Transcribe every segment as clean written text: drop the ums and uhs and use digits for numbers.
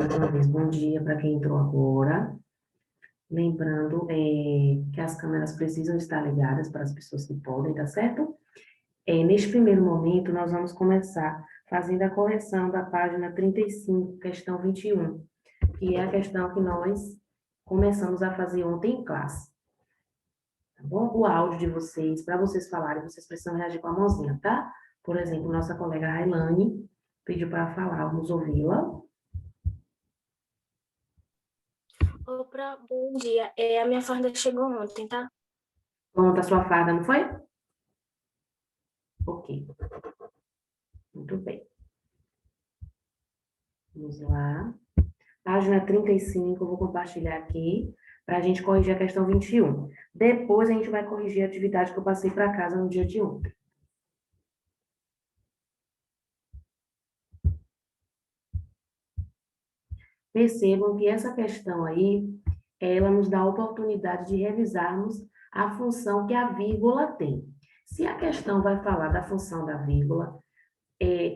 mais uma vez, bom dia para quem entrou agora. Lembrando que as câmeras precisam estar ligadas para as pessoas que podem, tá certo? Neste primeiro momento, nós vamos começar fazendo a correção da página 35, questão 21, que é a questão que nós começamos a fazer ontem em classe. Tá bom? O áudio de vocês, para vocês falarem, vocês precisam reagir com a mãozinha, tá? Por exemplo, nossa colega Railane pediu para falar, vamos ouvi-la. Opa, bom dia. A minha farda chegou ontem, tá? Pronta a sua farda, não foi? Ok. Muito bem. Vamos lá. Página 35, eu vou compartilhar aqui para a gente corrigir a questão 21. Depois a gente vai corrigir a atividade que eu passei para casa no dia de ontem. Percebam que essa questão aí, ela nos dá a oportunidade de revisarmos a função que a vírgula tem. Se a questão vai falar da função da vírgula,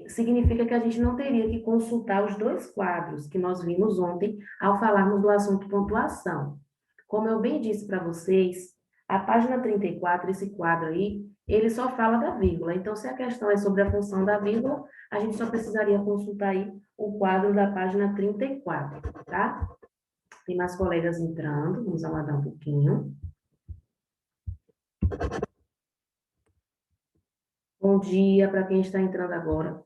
significa que a gente não teria que consultar os dois quadros que nós vimos ontem ao falarmos do assunto pontuação. Como eu bem disse para vocês, a página 34, esse quadro aí, ele só fala da vírgula. Então, se a questão é sobre a função da vírgula, a gente só precisaria consultar aí o quadro da página 34, tá? Tem mais colegas entrando, vamos aguardar um pouquinho. Bom dia para quem está entrando agora.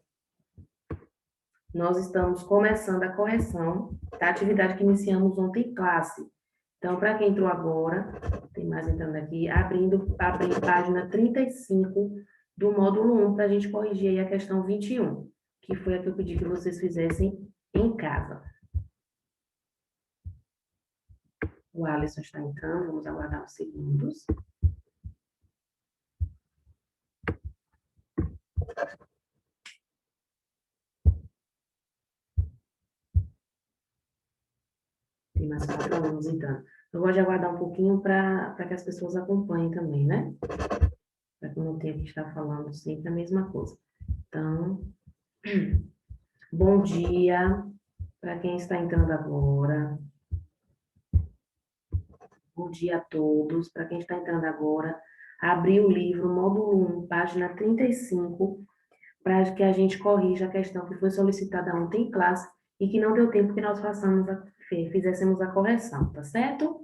Nós estamos começando a correção da atividade que iniciamos ontem em classe. Então, para quem entrou agora, tem mais entrando aqui, abrindo página 35 do módulo 1, para a gente corrigir aí a questão 21, que foi a que eu pedi que vocês fizessem em casa. O Alisson está entrando, vamos aguardar uns segundos. Tem mais 4 alunos entrando. Eu gosto de aguardar um pouquinho para que as pessoas acompanhem também, né? Para que eu não tenha que estar falando sempre a mesma coisa. Então, bom dia para quem está entrando agora. Bom dia a todos. Para quem está entrando agora, abrir o livro, módulo 1, página 35, para que a gente corrija a questão que foi solicitada ontem em classe e que não deu tempo que nós fizéssemos a correção, tá certo?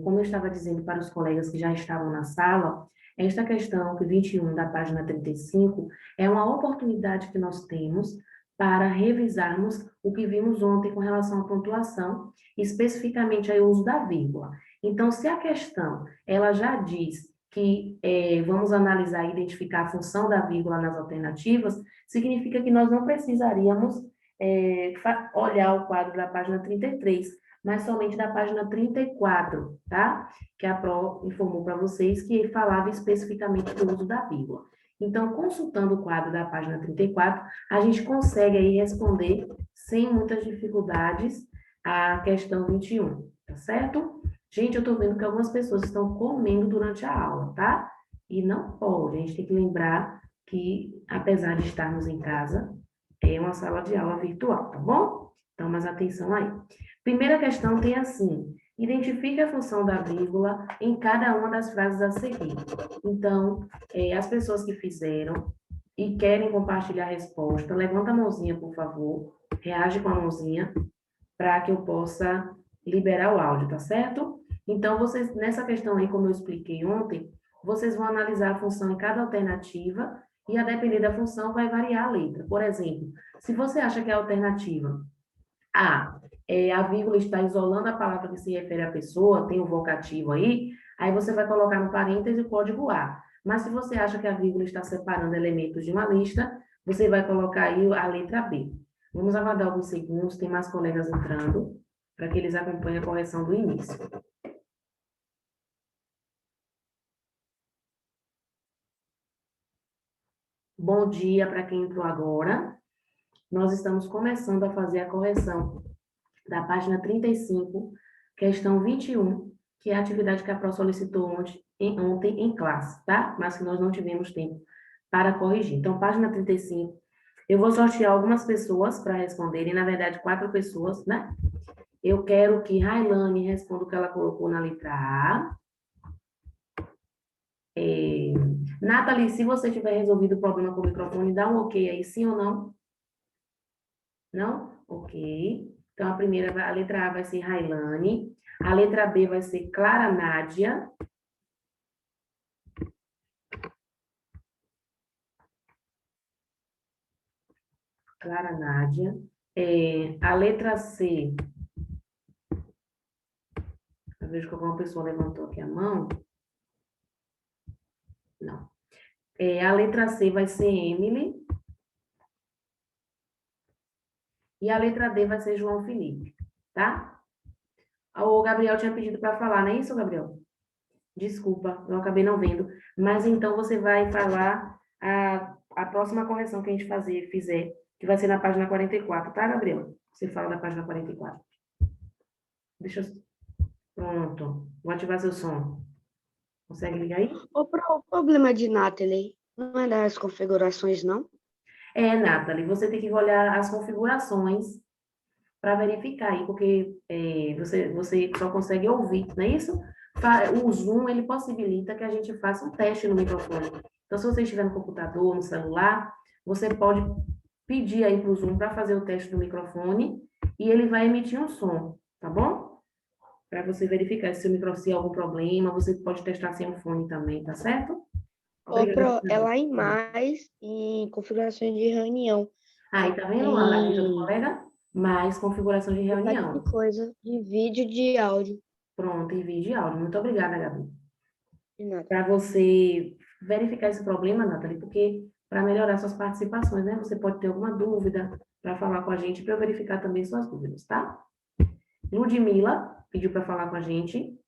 Como eu estava dizendo para os colegas que já estavam na sala, esta questão, que 21 da página 35, é uma oportunidade que nós temos para revisarmos o que vimos ontem com relação à pontuação, especificamente aí o uso da vírgula. Então, se a questão, ela já diz que vamos analisar e identificar a função da vírgula nas alternativas, significa que nós não precisaríamos olhar o quadro da página 33, mas somente da página 34, tá? Que a Pro informou para vocês que falava especificamente do uso da vírgula. Então, consultando o quadro da página 34, a gente consegue aí responder sem muitas dificuldades a questão 21, tá certo? Gente, eu estou vendo que algumas pessoas estão comendo durante a aula, tá? E não pode, a gente tem que lembrar que, apesar de estarmos em casa, é uma sala de aula virtual, tá bom? Então, mais atenção aí. Primeira questão tem assim: identifique a função da vírgula em cada uma das frases a seguir. Então, as pessoas que fizeram e querem compartilhar a resposta, levanta a mãozinha, por favor, reage com a mãozinha, para que eu possa liberar o áudio, tá certo? Então, vocês, nessa questão aí, como eu expliquei ontem, vocês vão analisar a função em cada alternativa e, a depender da função, vai variar a letra. Por exemplo, se você acha que a alternativa A, a vírgula está isolando a palavra que se refere à pessoa, tem o vocativo aí você vai colocar no parêntese o código A. Mas se você acha que a vírgula está separando elementos de uma lista, você vai colocar aí a letra B. Vamos aguardar alguns segundos, tem mais colegas entrando, para que eles acompanhem a correção do início. Bom dia para quem entrou agora. Nós estamos começando a fazer a correção da página 35, questão 21, que é a atividade que a Pro solicitou ontem em classe, tá? Mas que nós não tivemos tempo para corrigir. Então, página 35, Eu vou sortear algumas pessoas para responderem, na verdade, 4 pessoas, né? Eu quero que Railane responda o que ela colocou na letra A. Nathalie, se você tiver resolvido o problema com o microfone, dá um ok aí, sim ou não? Não? Ok. Então, a letra A vai ser Railane. A letra B vai ser Clara Nádia. Clara Nádia. A letra C, eu vejo que alguma pessoa levantou aqui a mão. Não. A letra C vai ser Emily. E a letra D vai ser João Felipe, tá? O Gabriel tinha pedido para falar, não é isso, Gabriel? Desculpa, eu acabei não vendo. Mas então você vai falar a próxima correção que a gente fizer, que vai ser na página 44, tá, Gabriel? Você fala da página 44. Deixa eu... Pronto. Vou ativar seu som. Consegue ligar aí? O problema de Nathalie não é das configurações, não? Nathalie, você tem que olhar as configurações para verificar aí, porque você só consegue ouvir, não é isso? O Zoom, ele possibilita que a gente faça um teste no microfone. Então, se você estiver no computador, no celular, você pode pedir aí para o Zoom para fazer o teste do microfone e ele vai emitir um som, tá bom? Para você verificar se o microfone tem algum problema, você pode testar sem o fone também, tá certo? Obrigada. É lá em mais, em configurações de reunião. Aí, tá vendo lá na ficha do Tem colega? Mais configuração de um bocado de reunião. coisa, de vídeo, de áudio. Pronto, e vídeo e áudio. Muito obrigada, Gabi. De nada. Para você verificar esse problema, Nathalie, porque para melhorar suas participações, né? Você pode ter alguma dúvida para falar com a gente, para eu verificar também suas dúvidas, tá? Ludmila pediu para falar com a gente.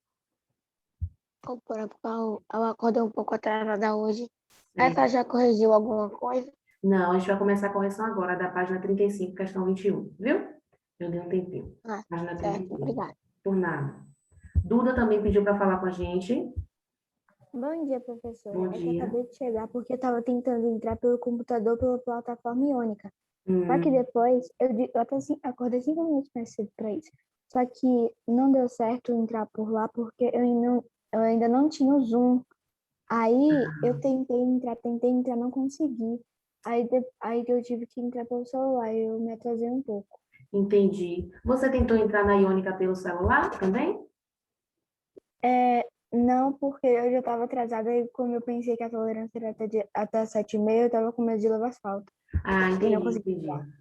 Eu acordei um pouco atrasada hoje. É. Essa já corrigiu alguma coisa? Não, a gente vai começar a correção agora, da página 35, questão 21, viu? Eu dei um tempinho. Ah, Página certo, 35. obrigada. Por nada. Duda também pediu para falar com a gente. Bom dia, professora. Bom É que eu dia. acabei de chegar porque eu estava tentando entrar pelo computador pela plataforma Iônica. Só que Hum, depois, eu até acordei 5 minutos mais cedo para isso. Só que não deu certo entrar por lá porque eu ainda não tinha o Zoom. Aí eu tentei entrar, não consegui. Aí eu tive que entrar pelo celular e eu me atrasei um pouco. entendi. Você tentou entrar na Iônica pelo celular também? Não, porque eu já estava atrasada e como eu pensei que a tolerância era até 7h30, eu estava com medo de levar falta. Ah, E não entendi, consegui. entendi.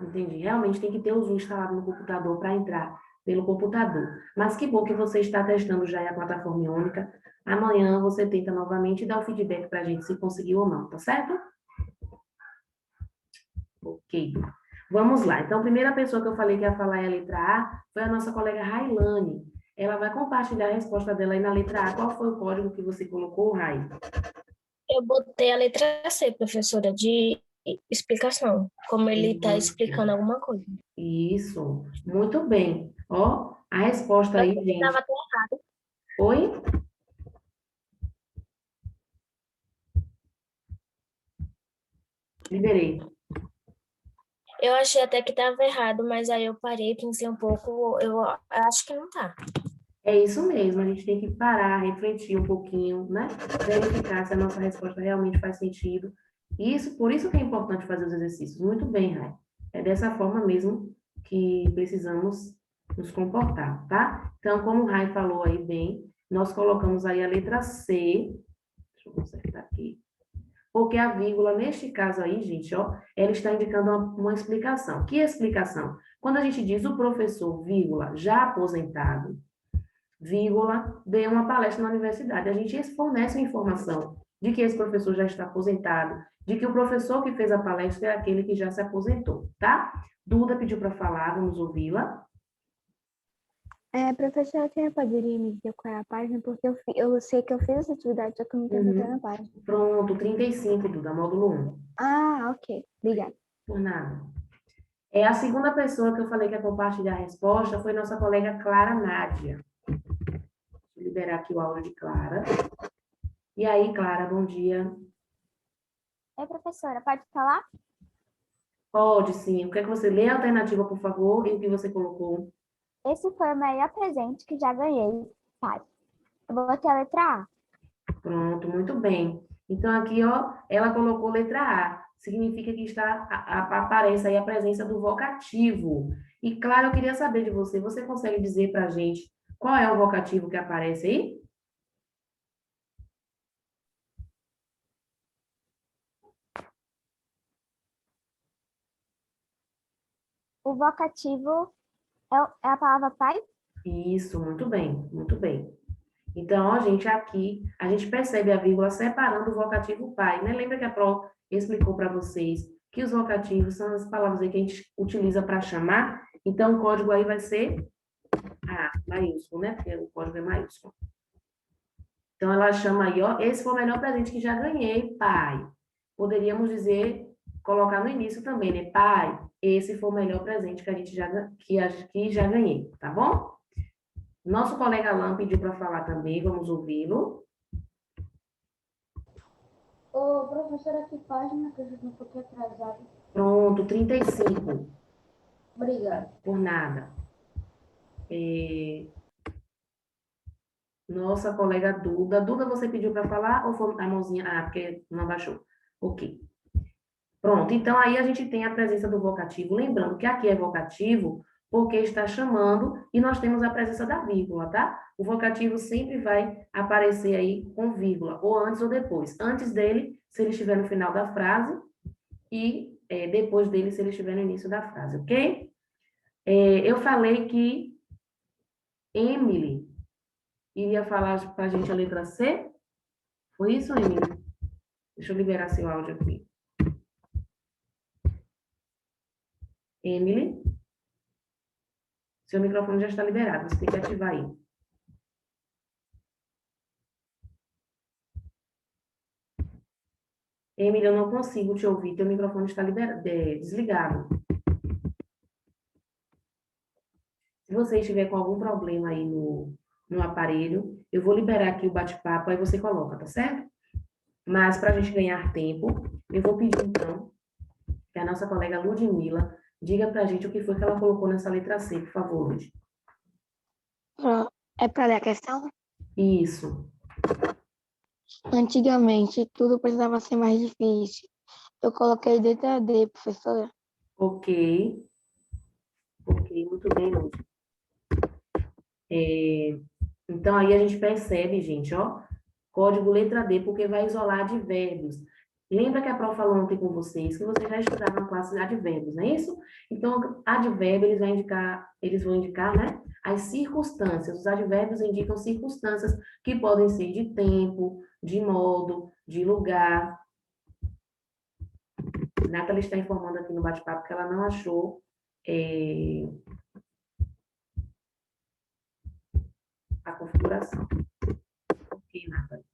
Entendi. Realmente tem que ter o Zoom instalado no computador para entrar pelo computador. Mas que bom que você está testando já a plataforma única. Amanhã você tenta novamente e dá o feedback para a gente se conseguiu ou não, tá certo? Ok. Vamos lá. Então, a primeira pessoa que eu falei que ia falar é a letra A foi a nossa colega Railane. Ela vai compartilhar a resposta dela aí na letra A. Qual foi o código que você colocou, Rai? Eu botei a letra C, professora, de explicação, como ele está explicando alguma coisa. Isso. Muito bem. Ó, a resposta Eu aí, achei que gente. estava até errado. Oi? Liberei. Eu achei até que estava errado, mas aí eu parei, pensei um pouco, eu acho que não tá. É isso mesmo, a gente tem que parar, refletir um pouquinho, né? Verificar se a nossa resposta realmente faz sentido. Isso, por isso que é importante fazer os exercícios. Muito bem, Rai. É dessa forma mesmo que precisamos nos comportar, tá? Então, como o Rai falou aí bem, nós colocamos aí a letra C. Deixa eu consertar aqui. Porque a vírgula, neste caso aí, gente, ó, ela está indicando uma explicação. Que explicação? Quando a gente diz o professor, vírgula, já aposentado, vírgula, dê uma palestra na universidade. A gente fornece a informação de que esse professor já está aposentado, de que o professor que fez a palestra é aquele que já se aposentou, tá? Duda pediu para falar, vamos ouvi-la. Professora, você poderia me dizer qual é a página? Porque eu sei que eu fiz essa atividade, só que eu não estou encontrando a página. Pronto, 35, Duda, módulo 1. Ah, ok. Obrigada. Por nada. A segunda pessoa que eu falei que ia compartilhar a resposta foi nossa colega Clara Nádia. Vou liberar aqui o áudio de Clara. E aí, Clara, bom dia. Professora, pode falar? Pode sim. O que é que você lê a alternativa, por favor, e o que você colocou? Esse foi o melhor presente que já ganhei, pai. Eu vou ter a letra A. Pronto, muito bem. Então, aqui, ó, ela colocou letra A. Significa que aparece aí a presença do vocativo. E, claro, eu queria saber de você. Você consegue dizer para a gente qual é o vocativo que aparece aí? O vocativo é a palavra pai? Isso, muito bem, muito bem. Então, ó, gente, aqui a gente percebe a vírgula separando o vocativo pai, né? Lembra que a Pro explicou para vocês que os vocativos são as palavras aí que a gente utiliza para chamar? Então, o código aí vai ser A, maiúsculo, né? Porque o código é maiúsculo. Então, ela chama aí, ó, esse foi o melhor presente que já ganhei, pai. Poderíamos dizer, colocar no início também, né? Pai, esse foi o melhor presente que a gente que já ganhei, tá bom? Nosso colega Alan pediu para falar também, vamos ouvi-lo. Ô, professora, que página que eu já estou um pouquinho atrasada? Pronto, 35. Obrigada. Por nada. É, nossa colega Duda. Duda, você pediu para falar ou foi a mãozinha? Ah, porque não baixou. Ok. Pronto, então aí a gente tem a presença do vocativo. Lembrando que aqui é vocativo porque está chamando e nós temos a presença da vírgula, tá? O vocativo sempre vai aparecer aí com vírgula, ou antes ou depois. Antes dele, se ele estiver no final da frase, e depois dele, se ele estiver no início da frase, ok? Eu falei que Emily iria falar para a gente a letra C. Foi isso, Emily? Deixa eu liberar seu áudio aqui. Emily, seu microfone já está liberado, você tem que ativar aí. Emily, eu não consigo te ouvir, teu microfone está desligado. Se você estiver com algum problema aí no aparelho, eu vou liberar aqui o bate-papo, aí você coloca, tá certo? Mas para a gente ganhar tempo, eu vou pedir então que a nossa colega Ludmila diga para a gente o que foi que ela colocou nessa letra C, por favor, Lud. É para ler a questão? Isso. Antigamente, tudo precisava ser mais difícil. Eu coloquei letra D, professora. Ok. Ok, muito bem, Lud. Então, aí a gente percebe, gente, ó, código letra D, porque vai isolar advérbios. Lembra que a Prof falou ontem com vocês que vocês já estudaram na classe de advérbios, não é isso? Então, advérbio, eles vão indicar, né, as circunstâncias. Os advérbios indicam circunstâncias que podem ser de tempo, de modo, de lugar. Nathalie está informando aqui no bate-papo que ela não achou a configuração. Ok, Nathalie.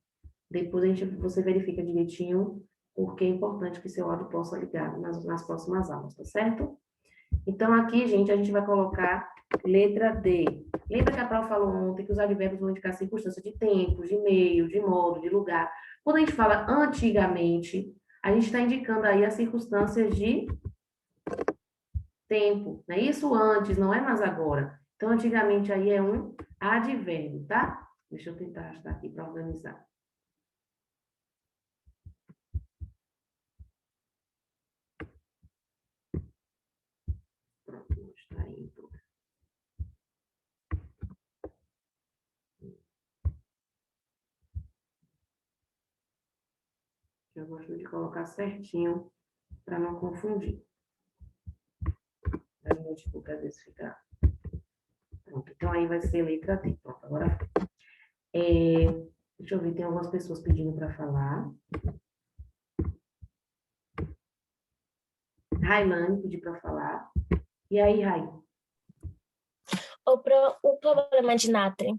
Depois você verifica direitinho, porque é importante que seu áudio possa ligar nas próximas aulas, tá certo? Então, aqui, gente, a gente vai colocar letra D. Lembra que a Pró falou ontem que os advérbios vão indicar circunstância de tempo, de meio, de modo, de lugar. Quando a gente fala antigamente, a gente está indicando aí as circunstâncias de tempo, não é isso? Antes, não é mais agora. Então, antigamente aí é um advérbio, tá? Deixa eu tentar arrastar aqui para organizar. Pronto, vou mostrar aí, então. Eu gosto de colocar certinho para não confundir. A notebook às vezes fica. Pronto, então aí vai ser letra D. Pronto, agora foi. Deixa eu ver, tem algumas pessoas pedindo para falar. Railane pediu para falar. E aí, Rai? O problema de Natri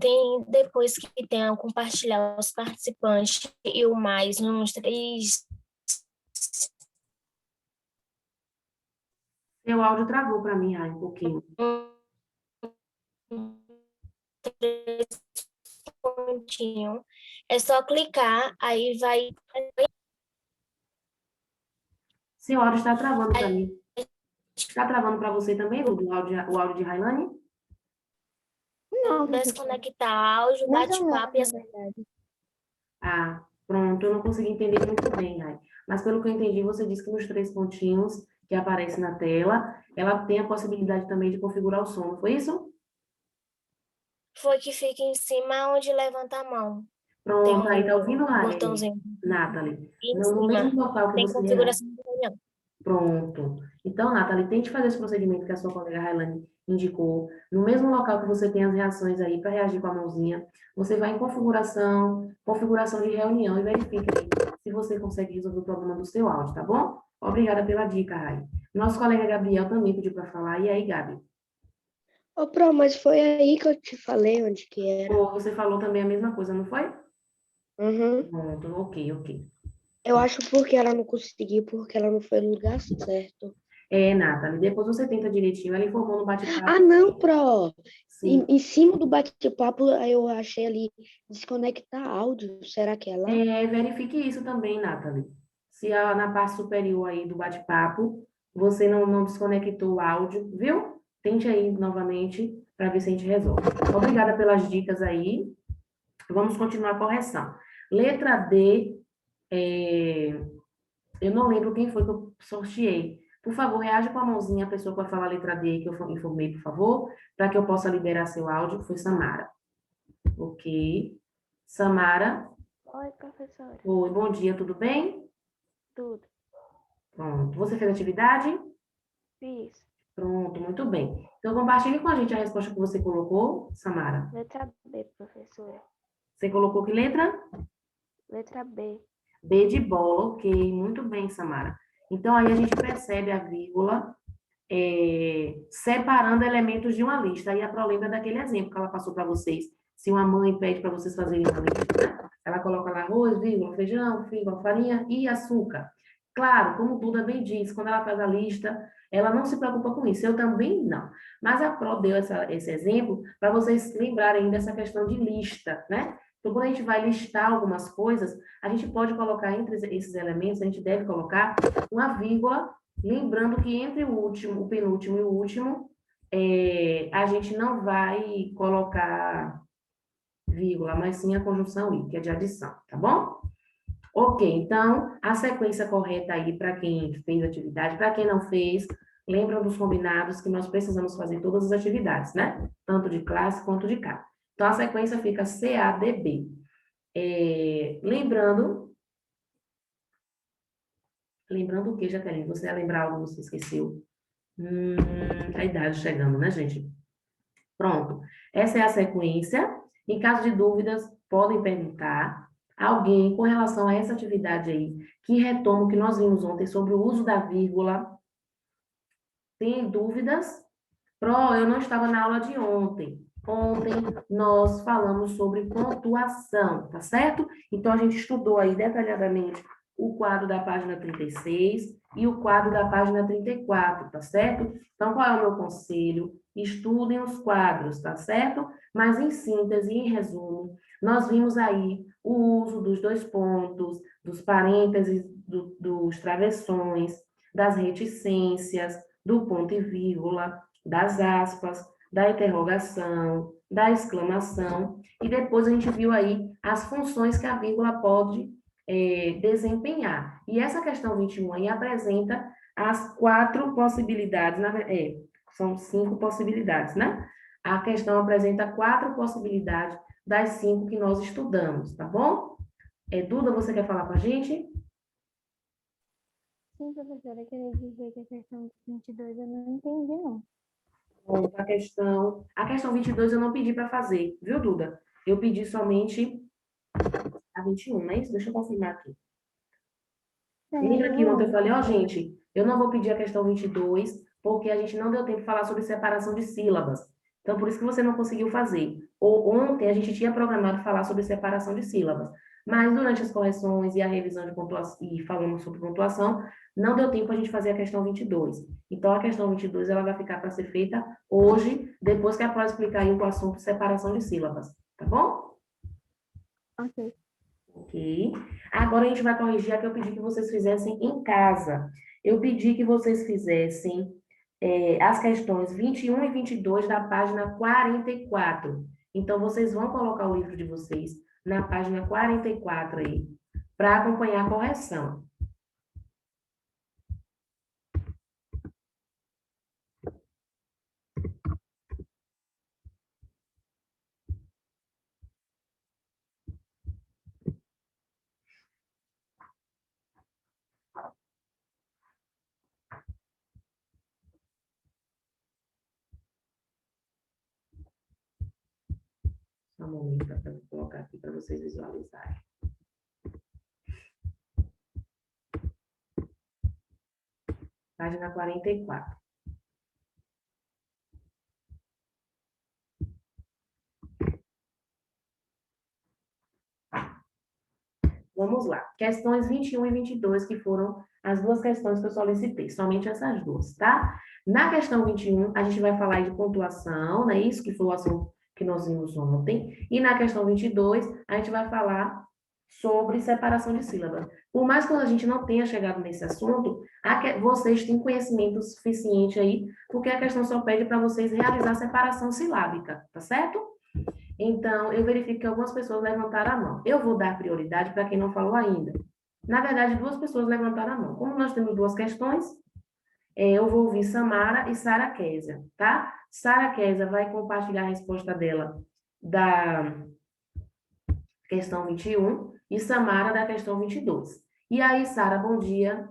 tem, depois que tenha compartilhar os participantes e o mais uns 3. Seu áudio travou para mim, Rai, um pouquinho. 3 pontinho. É só clicar, aí vai. Seu áudio está travando para mim. Está travando para você também, Dudu, o áudio de Railane? Não, professora. Desconectar áudio, Mais ou menos, bate-papo e na as... verdade. Ah, pronto, eu não consegui entender muito bem, Rai. Mas pelo que eu entendi, você disse que nos 3 pontinhos que aparecem na tela, ela tem a possibilidade também de configurar o som, não foi isso? Foi que fica em cima onde levanta a mão. Tem Pronto, aí tá ouvindo, um Rai? botãozinho Nathalie, em no mesmo cima. local que Tem você... configuração de reunião. Pronto. Então, Nathalie, tente fazer esse procedimento que a sua colega Railane indicou. No mesmo local que você tem as reações aí para reagir com a mãozinha, você vai em configuração, configuração de reunião e verifica aí se você consegue resolver o problema do seu áudio, tá bom? Obrigada pela dica, Rai. Nosso colega Gabriel também pediu para falar. E aí, Gabi? Ô, Pro, mas foi aí que eu te falei onde que era. Pô, você falou também a mesma coisa, não foi? Uhum. Pronto, ok. Eu acho porque ela não conseguiu, porque ela não foi no lugar certo. É, Nathalie, depois você tenta direitinho. Ela informou no bate-papo. Ah, não, Pro. Sim. Em cima do bate-papo, eu achei ali desconectar áudio. Será que é lá? Verifique isso também, Nathalie. Se na parte superior aí do bate-papo, você não desconectou o áudio, viu? Tente aí novamente para ver se a gente resolve. Obrigada pelas dicas aí. Vamos continuar a correção. Letra D, eu não lembro quem foi que eu sorteei. Por favor, reaja com a mãozinha a pessoa que vai falar a letra D que eu informei, por favor, para que eu possa liberar seu áudio. Foi Samara. Ok. Samara. Oi, professora. Oi, bom dia, tudo bem? Tudo. Pronto. Você fez atividade? Fiz. Pronto, muito bem. Então, compartilhe com a gente a resposta que você colocou, Samara. Letra B, professora. Você colocou que letra? Letra B. B de bola, ok. Muito bem, Samara. Então, aí a gente percebe a vírgula separando elementos de uma lista. Aí a Pro lembra daquele exemplo que ela passou para vocês. Se uma mãe pede para vocês fazerem uma lista, né? Ela coloca lá arroz, vírgula, feijão, vírgula, farinha e açúcar. Claro, como Duda bem disse, quando ela faz a lista, ela não se preocupa com isso. Eu também não. Mas a Pro deu esse exemplo para vocês lembrarem dessa questão de lista, né? Então, quando a gente vai listar algumas coisas, a gente pode colocar entre esses elementos, a gente deve colocar uma vírgula, lembrando que entre o último, o penúltimo e o último, a gente não vai colocar vírgula, mas sim a conjunção i, que é de adição, tá bom? Ok, então, a sequência correta aí para quem fez atividade, para quem não fez, lembram dos combinados que nós precisamos fazer todas as atividades, né? Tanto de classe quanto de cá. Então, a sequência fica CADB. Lembrando o que, Jaqueline? Você ia lembrar algo, você esqueceu? A idade chegando, né, gente? Pronto. Essa é a sequência. Em caso de dúvidas, podem perguntar. Alguém, com relação a essa atividade aí, que retoma o que nós vimos ontem sobre o uso da vírgula, tem dúvidas? Pro, eu não estava na aula de ontem. Ontem nós falamos sobre pontuação, tá certo? Então, a gente estudou aí detalhadamente o quadro da página 36 e o quadro da página 34, tá certo? Então, qual é o meu conselho? Estudem os quadros, tá certo? Mas, em síntese, em resumo, nós vimos aí o uso dos 2 pontos, dos parênteses, dos travessões, das reticências, do ponto e vírgula, das aspas, da interrogação, da exclamação, e depois a gente viu aí as funções que a vírgula pode desempenhar. E essa questão 21 aí apresenta as 4 possibilidades, são 5 possibilidades, né? A questão apresenta 4 possibilidades das 5 que nós estudamos, tá bom? Duda, você quer falar com a gente? Sim, professora, eu queria dizer que a questão 22 eu não entendi, não. Pronto, a questão 22 eu não pedi para fazer, viu, Duda? Eu pedi somente a 21, não é isso? Deixa eu confirmar aqui. Lembra que ontem eu falei, gente, eu não vou pedir a questão 22, porque a gente não deu tempo de falar sobre separação de sílabas. Então, por isso que você não conseguiu fazer. Ou ontem a gente tinha programado falar sobre separação de sílabas. Mas durante as correções e a revisão de pontuação, e falando sobre pontuação, não deu tempo a gente fazer a questão 22. Então, a questão 22 ela vai ficar para ser feita hoje, depois que a Pró explicar aí o assunto separação de sílabas. Tá bom? Ok. Ok. Agora a gente vai corrigir a que eu pedi que vocês fizessem em casa. eu pedi que vocês fizessem as questões 21 e 22 da página 44. Então, vocês vão colocar o livro de vocês na página 44 aí, para acompanhar a correção. Só um momento para eu colocar aqui para vocês visualizarem. Página 44. Vamos lá. Questões 21 e 22, que foram as duas questões que eu solicitei. Somente essas duas, tá? Na questão 21, a gente vai falar de pontuação, né? Isso que foi o assunto que nós vimos ontem. E na questão 22, a gente vai falar sobre separação de sílabas. Por mais que a gente não tenha chegado nesse assunto, vocês têm conhecimento suficiente aí, porque a questão só pede para vocês realizar a separação silábica, tá certo? Então, eu verifico que algumas pessoas levantaram a mão. Eu vou dar prioridade para quem não falou ainda. Na verdade, 2 pessoas levantaram a mão. Como nós temos 2 questões, eu vou ouvir Samara e Sara Kézia, tá? Sara Kézia vai compartilhar a resposta dela da questão 21 e Samara da questão 22. E aí, Sara, bom dia.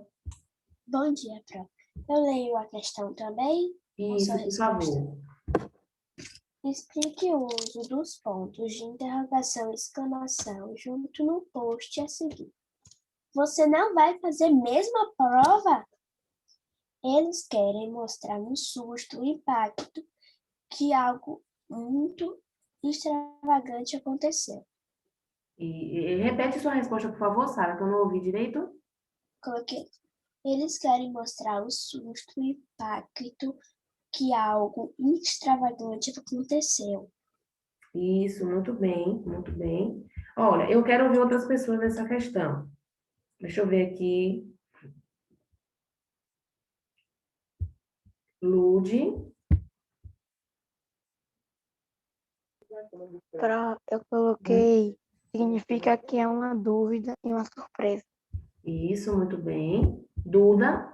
Bom dia, Pro. Eu leio a questão também? Isso, por favor. Explique o uso dos pontos de interrogação e exclamação junto no post a seguir. Você não vai fazer mesmo a prova? Eles querem mostrar no susto o impacto que algo muito extravagante aconteceu. E repete sua resposta, por favor, Sara, que eu não ouvi direito. Coloquei. Eles querem mostrar o susto e o impacto que algo extravagante aconteceu. Isso, muito bem, muito bem. Olha, eu quero ouvir outras pessoas nessa questão. Deixa eu ver aqui. Lude. Eu coloquei, significa que é uma dúvida e uma surpresa. Isso, muito bem. Duda.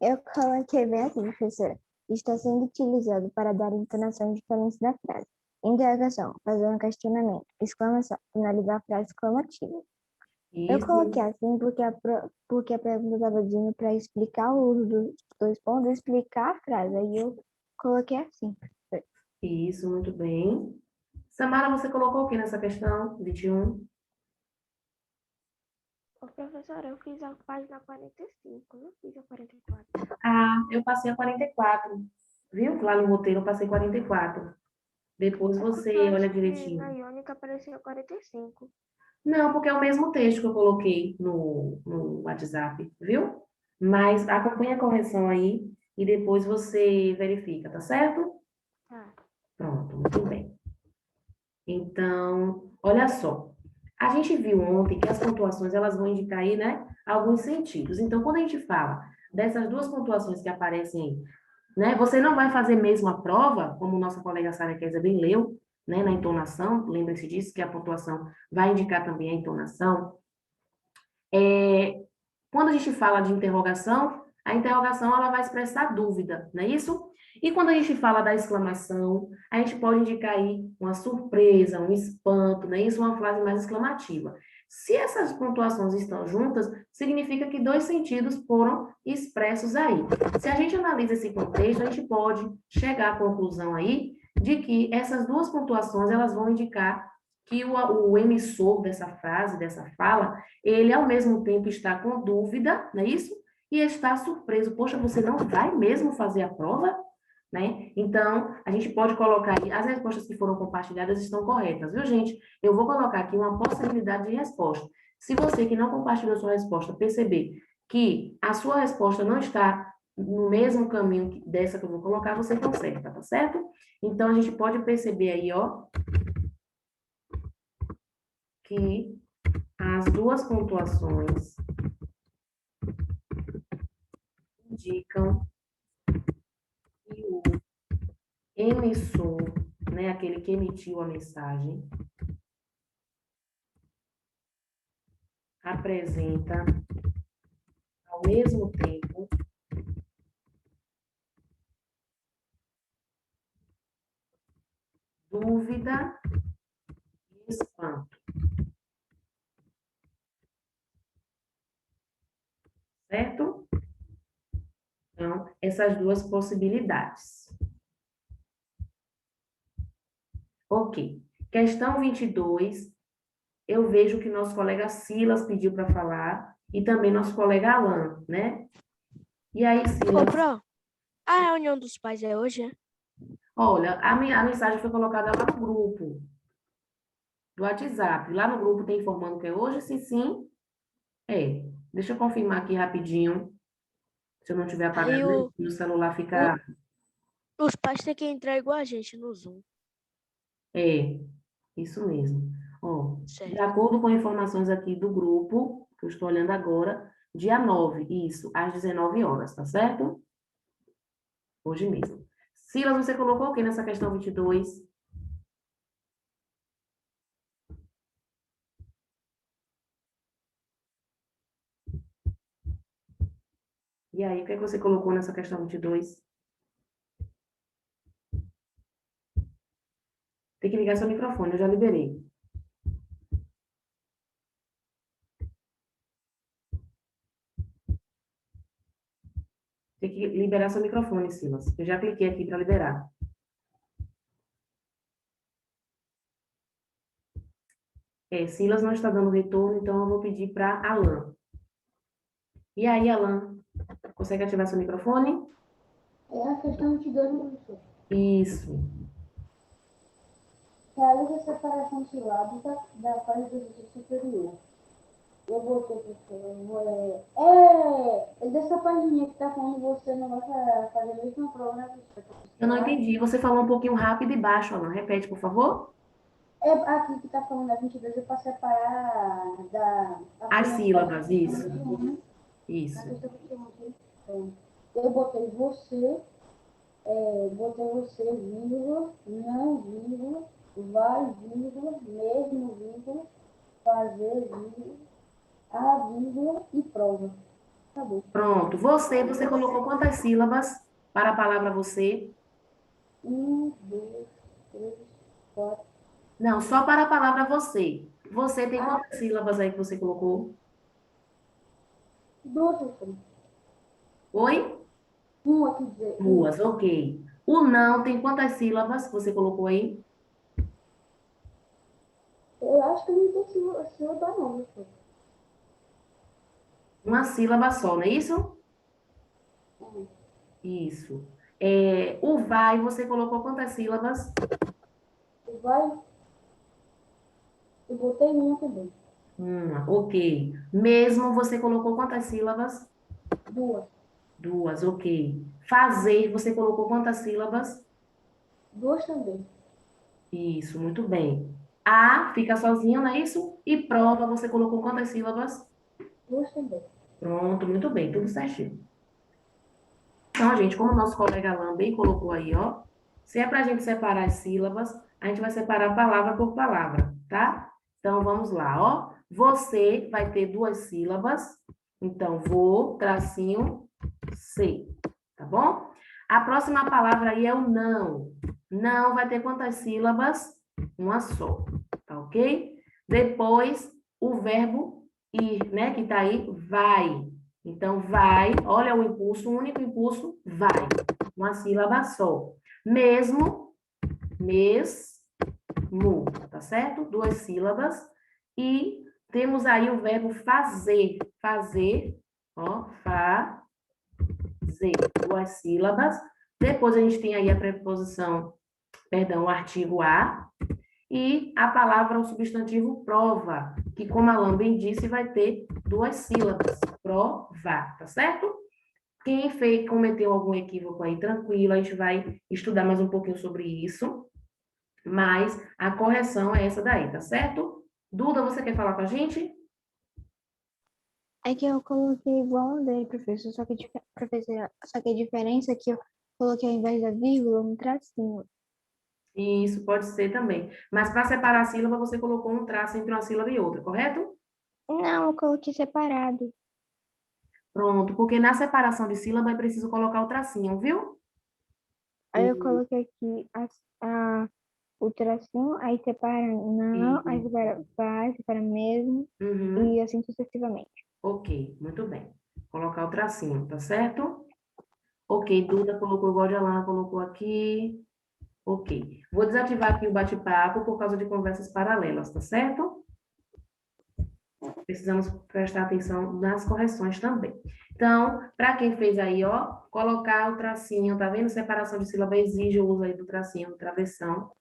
Eu coloquei bem assim, professora. Está sendo utilizado para dar entonações diferentes da frase. Interrogação, fazer um questionamento. Exclamação, finalizar a frase exclamativa. Eu Isso, coloquei assim porque a pergunta estava dizendo para explicar o uso dos 2 pontos e explicar a frase. Aí eu coloquei assim. isso, muito bem. Samara, você colocou o que nessa questão? 21. Ô, professora, eu fiz a página 45, não fiz a 44. Ah, eu passei a 44. Viu? Lá no roteiro eu passei 44. Depois você olha direitinho. Na Iônica apareceu 45. Não, porque é o mesmo texto que eu coloquei no WhatsApp, viu? Mas acompanha a correção aí e depois você verifica, tá certo? Tá. Pronto, muito bem. Então, olha só. A gente viu ontem que as pontuações, elas vão indicar aí, né, alguns sentidos. Então, quando a gente fala dessas 2 pontuações que aparecem aí, né, você não vai fazer mesmo a prova, como nossa colega Sara Kézia bem leu, né, na entonação, lembre-se disso, que a pontuação vai indicar também a entonação. Quando a gente fala de interrogação, a interrogação ela vai expressar dúvida, não é isso? E quando a gente fala da exclamação, a gente pode indicar aí uma surpresa, um espanto, não é isso? Uma frase mais exclamativa. Se essas pontuações estão juntas, significa que 2 sentidos foram expressos aí. Se a gente analisa esse contexto, a gente pode chegar à conclusão aí de que essas 2 pontuações elas vão indicar que o emissor dessa frase, dessa fala, ele ao mesmo tempo está com dúvida, não é isso? E está surpreso. Poxa, você não vai mesmo fazer a prova? Né? Então, a gente pode colocar aí, as respostas que foram compartilhadas estão corretas, viu, gente? Eu vou colocar aqui uma possibilidade de resposta. Se você que não compartilhou sua resposta perceber que a sua resposta não está no mesmo caminho dessa que eu vou colocar, você conserta, tá certo? Então, a gente pode perceber aí, ó, que as 2 pontuações indicam que o emissor, né, aquele que emitiu a mensagem, apresenta, ao mesmo tempo, dúvida e espanto. Certo? Então, essas duas possibilidades. Ok. Questão 22, eu vejo que nosso colega Silas pediu para falar e também nosso colega Alan, né? E aí, Silas? Ô, Pro, a reunião dos pais é hoje, é? Olha, a mensagem foi colocada lá no grupo do WhatsApp. Lá no grupo tem informando que é hoje? Se sim, é. Deixa eu confirmar aqui rapidinho. Se eu não tiver apagado, Aí né? No celular fica... os pais têm que entrar igual a gente no Zoom. É, isso mesmo. Ó, de Certo. acordo com informações aqui do grupo, que eu estou olhando agora, dia 9, isso, às 19 horas, tá certo? Hoje mesmo. Silas, você colocou o que nessa questão 22? E aí, o que é que você colocou nessa questão 22? Tem que ligar seu microfone, eu já liberei. Tem que liberar seu microfone, Silas. Eu já cliquei aqui para liberar. Silas não está dando retorno, então eu vou pedir para Alan. E aí, Alan, consegue ativar seu microfone? É a questão de dois professor. Isso. Realiza a separação silábica da fase do exercício superior. Eu botei dessa página que tá falando você não vai fazer a mesma prova, né, professor? Eu não entendi. Você falou um pouquinho rápido e baixo, Alan. Repete, por favor. É aqui que tá falando da 22 é para separar As sílabas, isso. Na Isso. questão 21 aqui. Eu botei você, vírgula, não, vírgula, vai, vírgula, mesmo, vírgula, fazer, vírgula, a vírgula e prova. Acabou. Pronto. Você colocou quantas sílabas para a palavra você? 1, 2, 3, 4. Não, só para a palavra você. Você tem quantas sílabas aí que você colocou? 2, professor. Oi? 1 aqui dizer. 2, ok. O não tem quantas sílabas que você colocou aí? Eu acho que não tem sílaba não, professor. Uma sílaba só, não é isso? Isso. O vai, você colocou quantas sílabas? Vai. Eu botei uma também. Uma, ok. Mesmo, você colocou quantas sílabas? 2. 2, ok. Fazer, você colocou quantas sílabas? 2 também. Isso, muito bem. A fica sozinho, não é isso? E prova, você colocou quantas sílabas? 2 também. Pronto, muito bem, tudo certinho. Então, gente, como o nosso colega Alan bem colocou aí, ó, se é para a gente separar as sílabas, a gente vai separar palavra por palavra, tá? Então, vamos lá, ó. Você vai ter 2 sílabas. Então, vou, tracinho, C, tá bom? A próxima palavra aí é o não. Não vai ter quantas sílabas? Uma só, tá ok? Depois, o verbo ir, né, que tá aí, vai. Então, vai, olha o impulso, o único impulso, vai. Uma sílaba só. Mesmo, mesmo, tá certo? 2 sílabas. E temos aí o verbo fazer. Fazer, ó, fazer. 2 sílabas. Depois a gente tem aí a preposição, perdão, o artigo a. E a palavra, o substantivo prova, que como a Alan bem disse, vai ter 2 sílabas. Prova, tá certo? Quem cometeu algum equívoco aí, tranquilo, a gente vai estudar mais um pouquinho sobre isso. Mas a correção é essa daí, tá certo? Duda, você quer falar com a gente? É que eu coloquei igual ao dele, professor, professora, só que a diferença é que eu coloquei ao invés da vírgula um tracinho. Isso pode ser também. Mas para separar a sílaba, você colocou um traço entre uma sílaba e outra, correto? Não, eu coloquei separado. Pronto, porque na separação de sílaba é preciso colocar o tracinho, viu? Aí eu coloquei aqui o tracinho, aí separa não, aí E- separa vai, separa mesmo, Uhum. e assim sucessivamente. Ok, muito bem. Colocar o tracinho, tá certo? Ok, Duda colocou igual a Alana colocou aqui. Ok. Vou desativar aqui o bate-papo por causa de conversas paralelas, tá certo? Precisamos prestar atenção nas correções também. Então, para quem fez aí, ó, colocar o tracinho, tá vendo? Separação de sílaba exige o uso aí do tracinho, do travessão,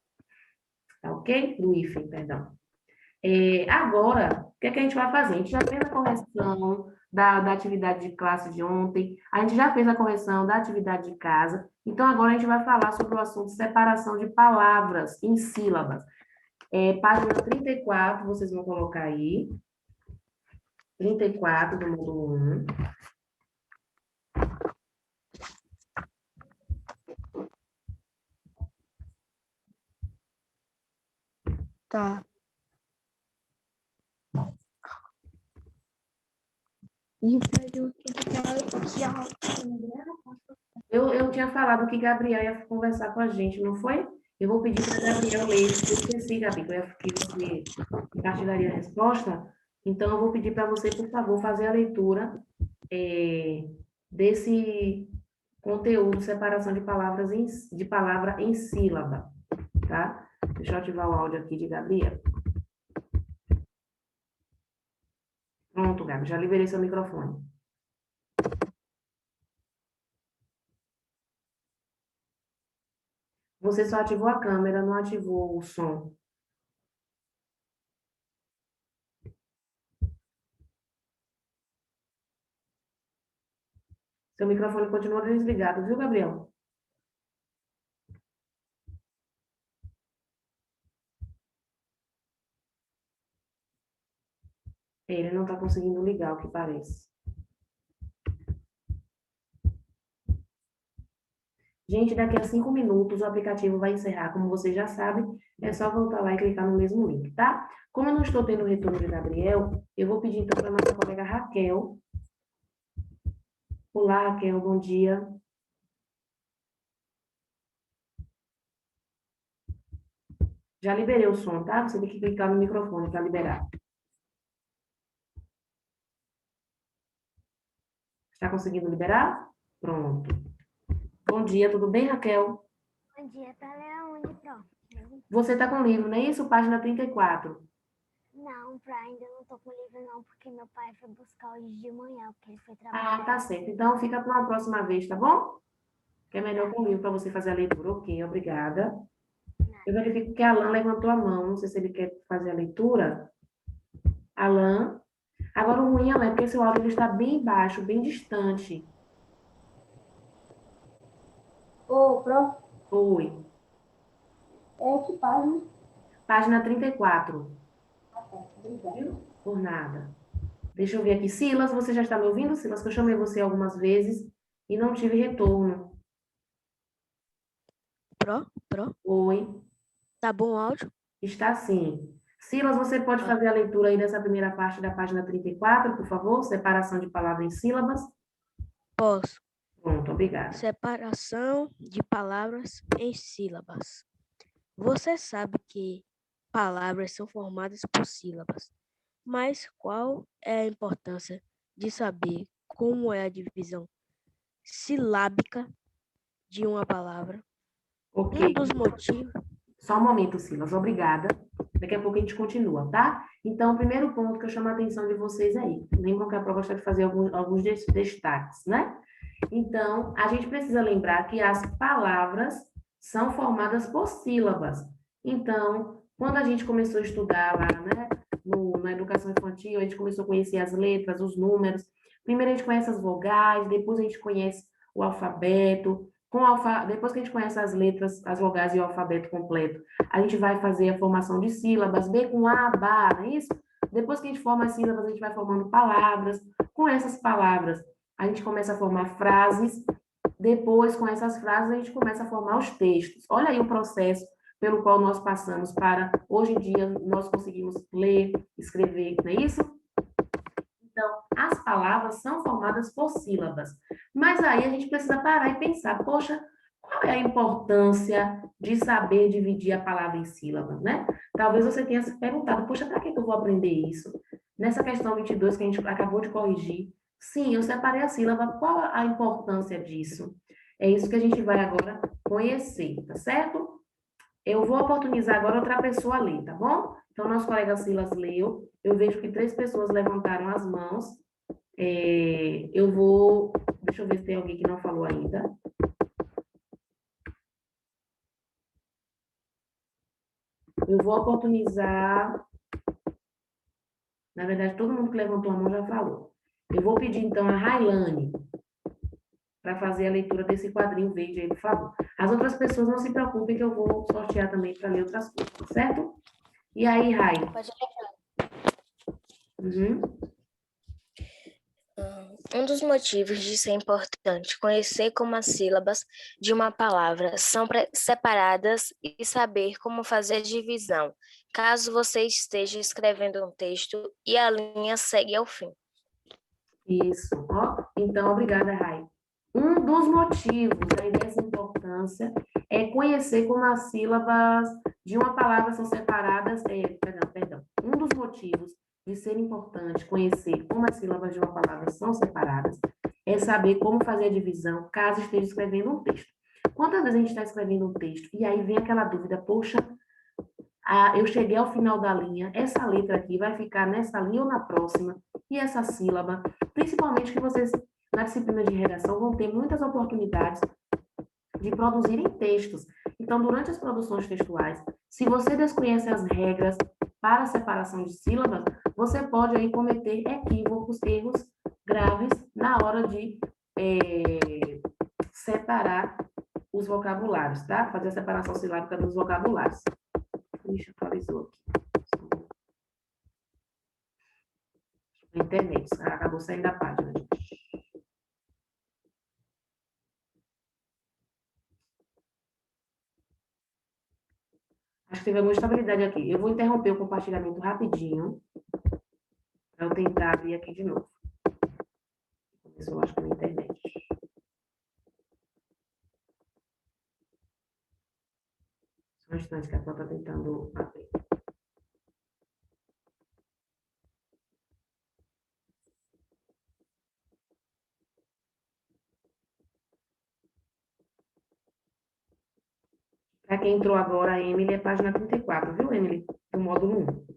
tá ok? Do hífen, perdão. Agora, o que é que a gente vai fazer? A gente já fez a correção da atividade de classe de ontem, a gente já fez a correção da atividade de casa, então agora a gente vai falar sobre o assunto separação de palavras em sílabas. Página 34, vocês vão colocar aí, 34 do módulo 1. Tá. E o Pedro, Eu tinha falado que Gabriel ia conversar com a gente, não foi? Eu vou pedir para Gabriel ler. Eu esqueci, Gabi, que você compartilharia a resposta. Então, eu vou pedir para você, por favor, fazer a leitura desse conteúdo, separação de palavras de palavra em sílaba, tá? Deixa eu ativar o áudio aqui de Gabriel. Pronto, Gabi, já liberei seu microfone. Você só ativou a câmera, não ativou o som. Seu microfone continua desligado, viu, Gabriel? Ele não está conseguindo ligar, o que parece. Gente, daqui a 5 minutos o aplicativo vai encerrar. Como vocês já sabem, é só voltar lá e clicar no mesmo link, tá? Como eu não estou tendo retorno de Gabriel, eu vou pedir então para a nossa colega Raquel. Olá, Raquel, bom dia. Já liberei o som, tá? Você tem que clicar no microfone para liberar. Está conseguindo liberar? Pronto. Bom dia, tudo bem, Raquel? Bom dia, tá ler aonde, Pro? Você está com o livro, não é isso? Página 34. Não, Pro, ainda não tô com o livro não, porque meu pai foi buscar hoje de manhã, porque ele foi Ah, trabalhar. tá certo. Então, fica para uma próxima vez, tá bom? Que é melhor com o livro para você fazer a leitura. Ok, obrigada. Eu verifico que Alan levantou a mão. Não sei se ele quer fazer a leitura. Alan. Agora, o ruim, Alan, é porque seu áudio ele está bem baixo, bem distante. Ô, prof, Oi. que página? Página 34. Obrigada. Viu? Por nada. Deixa eu ver aqui. Silas, você já está me ouvindo, Silas? Que eu chamei você algumas vezes e não tive retorno. Pro, Oi. tá bom o áudio? Está sim. Silas, você pode fazer a leitura aí dessa primeira parte da página 34, por favor? Separação de palavras em sílabas. Posso. Pronto, obrigada. Separação de palavras em sílabas. Você sabe que palavras são formadas por sílabas, mas qual é a importância de saber como é a divisão silábica de uma palavra? Ok. Um dos motivos. Só um momento, Silas. Obrigada. Daqui a pouco a gente continua, tá? Então, o primeiro ponto que eu chamo a atenção de vocês aí. Lembram que a prova gosta de fazer alguns destaques, né? Então, a gente precisa lembrar que as palavras são formadas por sílabas. Então, quando a gente começou a estudar lá, né, na educação infantil, a gente começou a conhecer as letras, os números. Primeiro a gente conhece as vogais, depois a gente conhece o alfabeto. Depois que a gente conhece as letras, as vogais e o alfabeto completo, a gente vai fazer a formação de sílabas, B com A, Bá, não é isso? Depois que a gente forma as sílabas, a gente vai formando palavras. com essas palavras, a gente começa a formar frases, depois, com essas frases, a gente começa a formar os textos. Olha aí o processo pelo qual nós passamos para, hoje em dia, nós conseguimos ler, escrever, não é isso? Então, as palavras são formadas por sílabas. Mas aí a gente precisa parar e pensar, poxa, qual é a importância de saber dividir a palavra em sílabas, né? Talvez você tenha se perguntado, poxa, para que eu vou aprender isso? Nessa questão 22 que a gente acabou de corrigir, sim, eu separei a sílaba, qual a importância disso? É isso que a gente vai agora conhecer, tá certo? Eu vou oportunizar agora outra pessoa a ler, tá bom? Então, nosso colega Silas leu. Eu vejo que 3 pessoas levantaram as mãos. Deixa eu ver se tem alguém que não falou ainda. Eu vou oportunizar. Na verdade, todo mundo que levantou a mão já falou. Eu vou pedir, então, a Railane para fazer a leitura desse quadrinho verde aí, por favor. As outras pessoas não se preocupem que eu vou sortear também para ler outras coisas, certo? E aí, Rai? Pode Uhum. Um dos motivos de ser importante conhecer como as sílabas de uma palavra são separadas e saber como fazer a divisão, caso você esteja escrevendo um texto e a linha segue ao fim. Isso, ó. Então, obrigada, Rai. Um dos motivos aí dessa importância é conhecer como as sílabas de uma palavra são separadas. Perdão. Um dos motivos de ser importante conhecer como as sílabas de uma palavra são separadas é saber como fazer a divisão caso esteja escrevendo um texto. Quantas vezes a gente está escrevendo um texto e aí vem aquela dúvida, poxa, eu cheguei ao final da linha, essa letra aqui vai ficar nessa linha ou na próxima, e essa sílaba, principalmente que vocês, na disciplina de redação, vão ter muitas oportunidades de produzirem textos. Então, durante as produções textuais, se você desconhece as regras para a separação de sílabas, você pode aí cometer equívocos, erros graves na hora de separar os vocabulários, tá? Fazer a separação silábica dos vocabulários. Ixi, atualizou aqui. A internet, acabou saindo da página. Acho que teve alguma instabilidade aqui. Eu vou interromper o compartilhamento rapidinho, para eu tentar abrir aqui de novo. Começou, acho que na internet. Só um instante que a Cláudia está tentando abrir. Para quem entrou agora, a Emily, é página 34, viu, Emily? Do módulo 1.